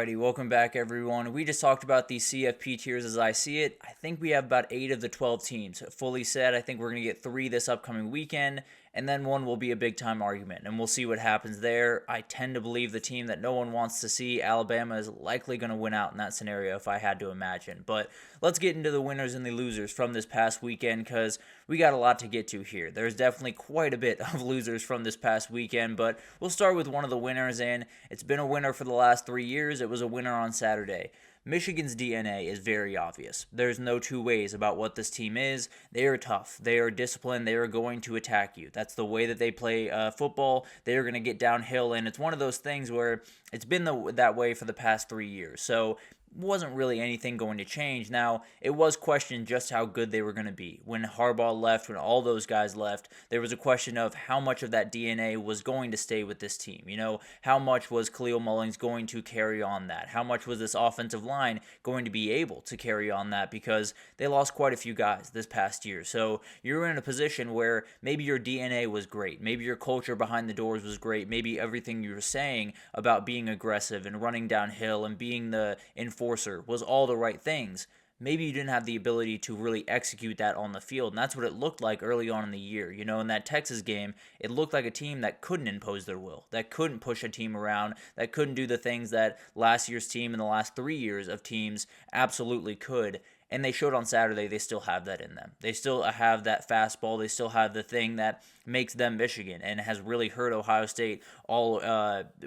Alrighty, welcome back everyone. We just talked about the CFP tiers as I see it. I think we have about 8 of the 12 teams fully set. I think we're going to get 3 this upcoming weekend, and then one will be a big time argument, and we'll see what happens there. I tend to believe the team that no one wants to see, Alabama, is likely going to win out in that scenario if I had to imagine. But let's get into the winners and the losers from this past weekend because we got a lot to get to here. There's definitely quite a bit of losers from this past weekend, but we'll start with one of the winners, and it's been a winner for the last 3 years. It was a winner on Saturday. Michigan's DNA is very obvious. There's no two ways about what this team is. They are tough. They are disciplined. They are going to attack you. That's the way that they play football. They are going to get downhill, and it's one of those things where it's been that way for the past 3 years. So wasn't really anything going to change. Now, it was questioned just how good they were going to be. When Harbaugh left, when all those guys left, there was a question of how much of that DNA was going to stay with this team. You know, how much was Khalil Mullings going to carry on that? How much was this offensive line going to be able to carry on that? Because they lost quite a few guys this past year. So you're in a position where maybe your DNA was great. Maybe your culture behind the doors was great. Maybe everything you were saying about being aggressive and running downhill and being the enforcer was all the right things. Maybe you didn't have the ability to really execute that on the field, and that's what it looked like early on in the year. You know, in that Texas game, it looked like a team that couldn't impose their will, that couldn't push a team around, that couldn't do the things that last year's team and the last 3 years of teams absolutely could. And they showed on Saturday they still have that in them. They still have that fastball. They still have the thing that makes them Michigan and has really hurt Ohio State all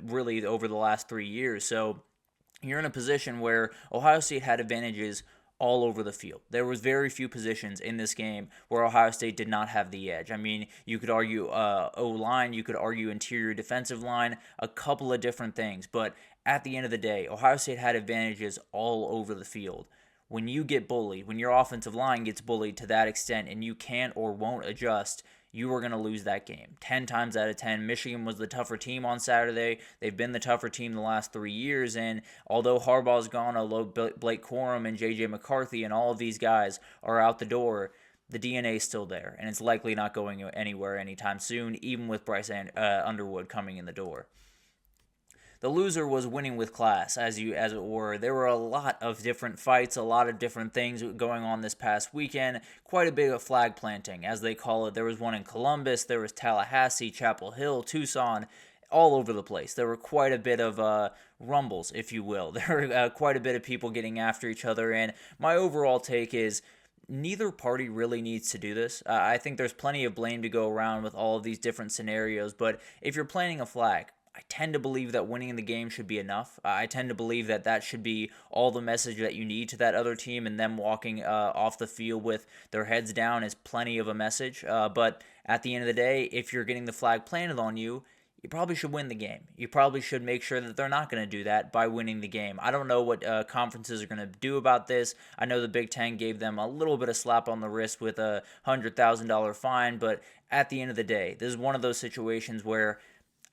really over the last 3 years. So you're in a position where Ohio State had advantages all over the field. There was very few positions in this game where Ohio State did not have the edge. I mean, you could argue O-line, you could argue interior defensive line, a couple of different things. But at the end of the day, Ohio State had advantages all over the field. When you get bullied, when your offensive line gets bullied to that extent and you can't or won't adjust, you are going to lose that game. 10 times out of 10, Michigan was the tougher team on Saturday. They've been the tougher team the last 3 years, and although Harbaugh's gone, although Blake Corum and J.J. McCarthy and all of these guys are out the door, the DNA is still there, and it's likely not going anywhere anytime soon, even with Bryce Underwood coming in the door. The loser was winning with class, as it were. There were a lot of different fights, a lot of different things going on this past weekend. Quite a bit of flag planting, as they call it. There was one in Columbus, there was Tallahassee, Chapel Hill, Tucson, all over the place. There were quite a bit of rumbles, if you will. There were quite a bit of people getting after each other, and my overall take is neither party really needs to do this. I think there's plenty of blame to go around with all of these different scenarios, but if you're planting a flag, I tend to believe that winning the game should be enough. I tend to believe that that should be all the message that you need to that other team, and them walking off the field with their heads down is plenty of a message. But at the end of the day, if you're getting the flag planted on you, you probably should win the game. You probably should make sure that they're not going to do that by winning the game. I don't know what conferences are going to do about this. I know the Big Ten gave them a little bit of slap on the wrist with a $100,000 fine, but at the end of the day, this is one of those situations where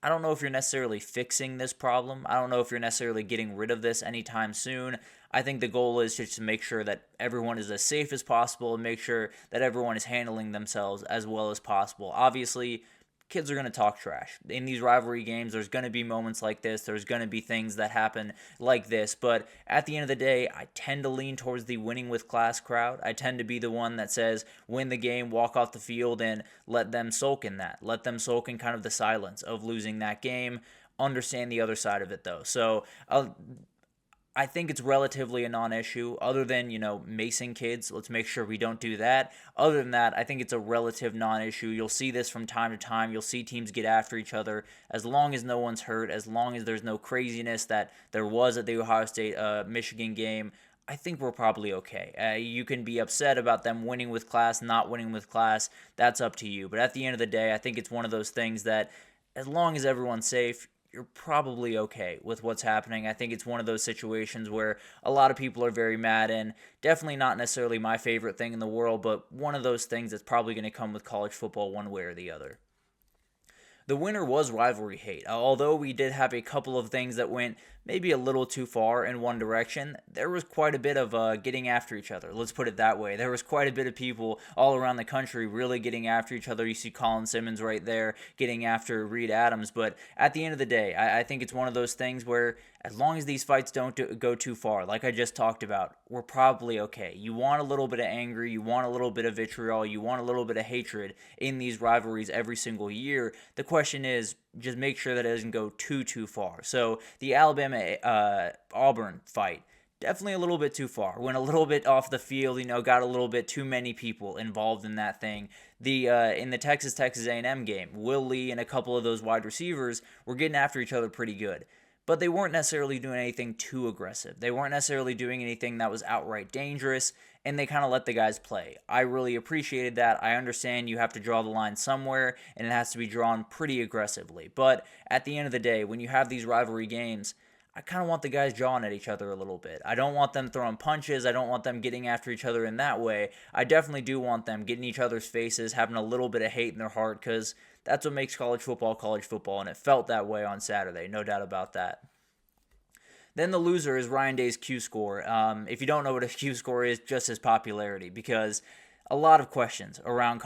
I don't know if you're necessarily fixing this problem. I don't know if you're necessarily getting rid of this anytime soon. I think the goal is just to make sure that everyone is as safe as possible and make sure that everyone is handling themselves as well as possible. Obviously, kids are going to talk trash. In these rivalry games, there's going to be moments like this. There's going to be things that happen like this. But at the end of the day, I tend to lean towards the winning with class crowd. I tend to be the one that says, win the game, walk off the field, and let them sulk in that. Let them sulk in kind of the silence of losing that game. Understand the other side of it, though. So I think it's relatively a non-issue, other than, macing kids. Let's make sure we don't do that. Other than that, I think it's a relative non-issue. You'll see this from time to time. You'll see teams get after each other. As long as no one's hurt, as long as there's no craziness that there was at the Ohio State-Michigan game, I think we're probably okay. You can be upset about them winning with class, not winning with class. That's up to you. But at the end of the day, I think it's one of those things that as long as everyone's safe, you're probably okay with what's happening. I think it's one of those situations where a lot of people are very mad, and definitely not necessarily my favorite thing in the world, but one of those things that's probably going to come with college football one way or the other. The winner was rivalry hate. Although we did have a couple of things that went maybe a little too far in one direction. There was quite a bit of getting after each other. Let's put it that way. There was quite a bit of people all around the country really getting after each other. You see Colin Simmons right there getting after Reed Adams. But at the end of the day, I think it's one of those things where as long as these fights don't go too far, like I just talked about, we're probably okay. You want a little bit of anger, you want a little bit of vitriol, you want a little bit of hatred in these rivalries every single year. The question is, just make sure that it doesn't go too far. So the Alabama-Auburn fight, definitely a little bit too far. Went a little bit off the field, got a little bit too many people involved in that thing. In the Texas A&M game, Will Lee and a couple of those wide receivers were getting after each other pretty good. But they weren't necessarily doing anything too aggressive. They weren't necessarily doing anything that was outright dangerous, and they kind of let the guys play. I really appreciated that. I understand you have to draw the line somewhere, and it has to be drawn pretty aggressively. But at the end of the day, when you have these rivalry games, I kind of want the guys jawing at each other a little bit. I don't want them throwing punches. I don't want them getting after each other in that way. I definitely do want them getting each other's faces, having a little bit of hate in their heart, because that's what makes college football, and it felt that way on Saturday, no doubt about that. Then the loser is Ryan Day's Q score. If you don't know what a Q score is, just his popularity, because a lot of questions around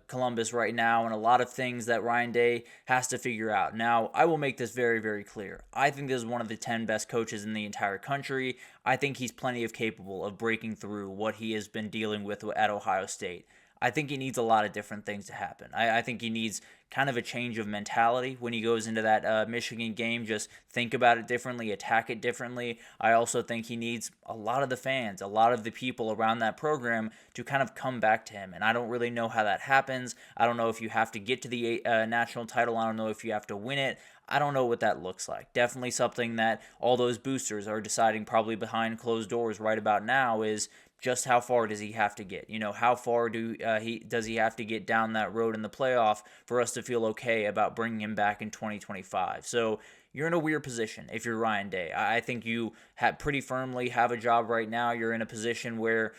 Columbus right now and a lot of things that Ryan Day has to figure out. Now, I will make this very, very clear. I think this is one of the 10 best coaches in the entire country. I think he's plenty of capable of breaking through what he has been dealing with at Ohio State. I think he needs a lot of different things to happen. I think he needs kind of a change of mentality when he goes into that Michigan game. Just think about it differently, attack it differently. I also think he needs a lot of the fans, a lot of the people around that program to kind of come back to him. And I don't really know how that happens. I don't know if you have to get to the national title. I don't know if you have to win it. I don't know what that looks like. Definitely something that all those boosters are deciding probably behind closed doors right about now is just how far does he have to get? How far does he have to get down that road in the playoff for us to feel okay about bringing him back in 2025? So you're in a weird position if you're Ryan Day. I think you pretty firmly have a job right now. You're in a position where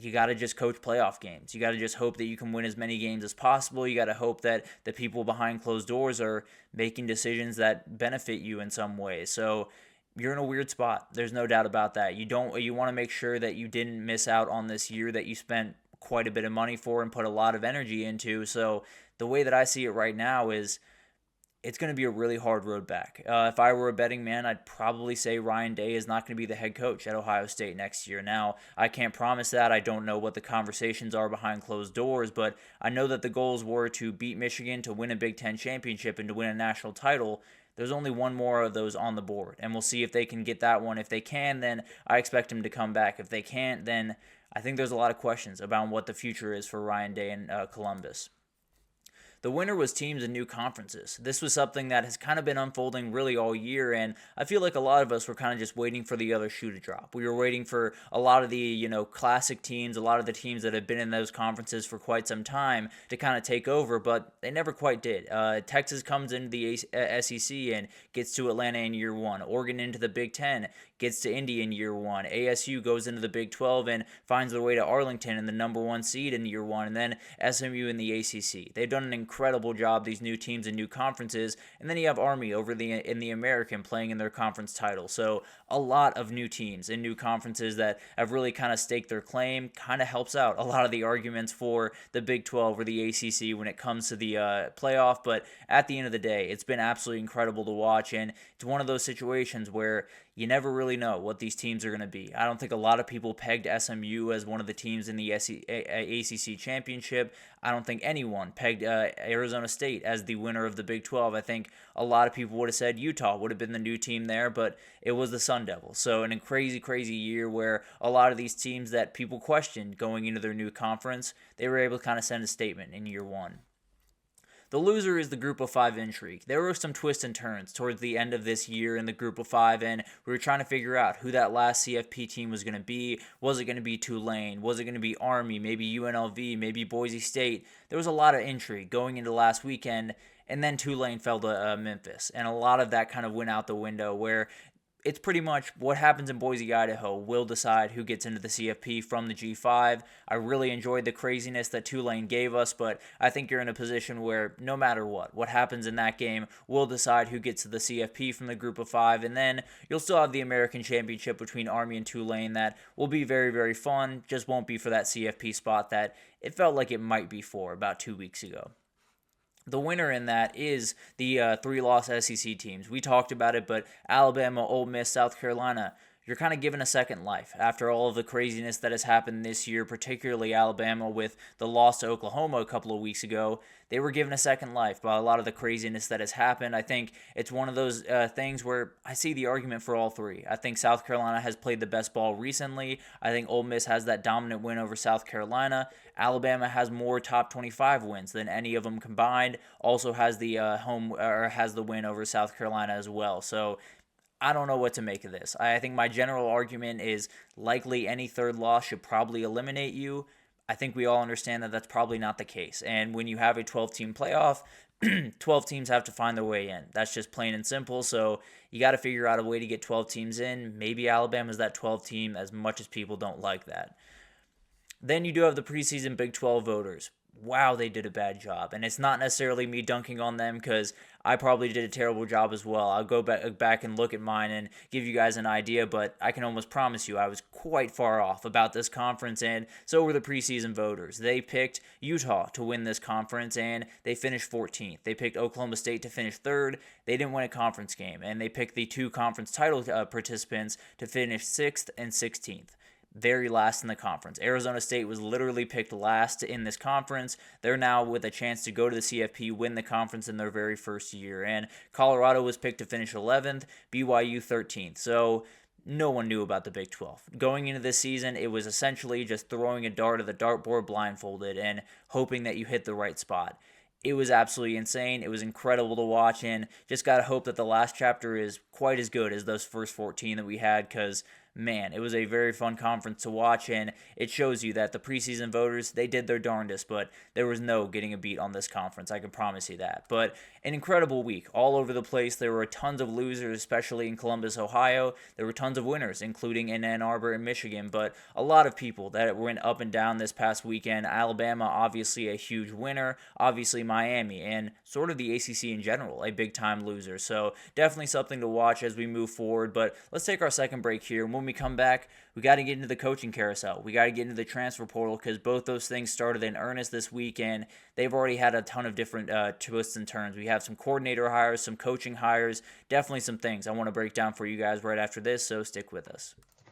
you got to just coach playoff games. You got to just hope that you can win as many games as possible. You got to hope that the people behind closed doors are making decisions that benefit you in some way. So you're in a weird spot. There's no doubt about that. You want to make sure that you didn't miss out on this year that you spent quite a bit of money for and put a lot of energy into. So the way that I see it right now is it's going to be a really hard road back. If I were a betting man, I'd probably say Ryan Day is not going to be the head coach at Ohio State next year. Now, I can't promise that. I don't know what the conversations are behind closed doors, but I know that the goals were to beat Michigan, to win a Big Ten championship, and to win a national title. There's only one more of those on the board, and we'll see if they can get that one. If they can, then I expect him to come back. If they can't, then I think there's a lot of questions about what the future is for Ryan Day and Columbus. The winner was teams in new conferences. This was something that has kind of been unfolding really all year, and I feel like a lot of us were kind of just waiting for the other shoe to drop. We were waiting for a lot of the, classic teams, a lot of the teams that have been in those conferences for quite some time to kind of take over, but they never quite did. Texas comes into the SEC and gets to Atlanta in year one. Oregon into the Big Ten, gets to Indy in year one. ASU goes into the Big 12 and finds their way to Arlington in the number one seed in year one, and then SMU in the ACC. They've done an incredible job, these new teams in new conferences, and then you have Army over in the American playing in their conference title. So a lot of new teams in new conferences that have really kind of staked their claim. Kind of helps out a lot of the arguments for the Big 12 or the ACC when it comes to the playoff, but at the end of the day, it's been absolutely incredible to watch, and it's one of those situations where you never really know what these teams are going to be. I don't think a lot of people pegged SMU as one of the teams in the ACC championship. I don't think anyone pegged Arizona State as the winner of the Big 12. I think a lot of people would have said Utah would have been the new team there, but it was the Sun Devils. So in a crazy, crazy year where a lot of these teams that people questioned going into their new conference, they were able to kind of send a statement in year one. The loser is the Group of Five intrigue. There were some twists and turns towards the end of this year in the Group of Five, and we were trying to figure out who that last CFP team was going to be. Was it going to be Tulane? Was it going to be Army? Maybe UNLV? Maybe Boise State? There was a lot of intrigue going into last weekend, and then Tulane fell to Memphis, and a lot of that kind of went out the window where it's pretty much what happens in Boise, Idaho will decide who gets into the CFP from the G5. I really enjoyed the craziness that Tulane gave us, but I think you're in a position where no matter what happens in that game will decide who gets to the CFP from the group of 5, and then you'll still have the American Championship between Army and Tulane that will be very, very fun, just won't be for that CFP spot that it felt like it might be for about 2 weeks ago. The winner in that is the 3-loss SEC teams. We talked about it, but Alabama, Ole Miss, South Carolina, you're kind of given a second life after all of the craziness that has happened this year, particularly Alabama with the loss to Oklahoma a couple of weeks ago. They were given a second life by a lot of the craziness that has happened. I think it's one of those things where I see the argument for all three. I think South Carolina has played the best ball recently. I think Ole Miss has that dominant win over South Carolina. Alabama has more top 25 wins than any of them combined. Also has the has the win over South Carolina as well. So I don't know what to make of this. I think my general argument is likely any third loss should probably eliminate you. I think we all understand that that's probably not the case. And when you have a 12-team playoff, 12 teams have to find their way in. That's just plain and simple. So you got to figure out a way to get 12 teams in. Maybe Alabama's that 12 team, as much as people don't like that. Then you do have the preseason Big 12 voters. Wow, they did a bad job. And it's not necessarily me dunking on them because I probably did a terrible job as well. I'll go back and look at mine and give you guys an idea, but I can almost promise you I was quite far off about this conference, and so were the preseason voters. They picked Utah to win this conference, and they finished 14th. They picked Oklahoma State to finish 3rd. They didn't win a conference game, and they picked the 2 conference title participants to finish 6th and 16th. Very last in the conference. Arizona State was literally picked last in this conference. They're now with a chance to go to the CFP, win the conference in their very first year. And Colorado was picked to finish 11th, BYU 13th. So no one knew about the Big 12. Going into this season, it was essentially just throwing a dart at the dartboard blindfolded and hoping that you hit the right spot. It was absolutely insane. It was incredible to watch, and just got to hope that the last chapter is quite as good as those first 14 that we had, because man, it was a very fun conference to watch, and it shows you that the preseason voters, they did their darndest, but there was no getting a beat on this conference, I can promise you that. But an incredible week, all over the place. There were tons of losers, especially in Columbus, Ohio. There were tons of winners, including in Ann Arbor and Michigan, but a lot of people that went up and down this past weekend. Alabama, obviously a huge winner, obviously Miami, and sort of the ACC in general, a big-time loser. So definitely something to watch as we move forward, but let's take our second break here, and when we come back, we got to get into the coaching carousel. We got to get into the transfer portal because both those things started in earnest this week, and they've already had a ton of different twists and turns. We have some coordinator hires, some coaching hires, definitely some things I want to break down for you guys right after this, so stick with us.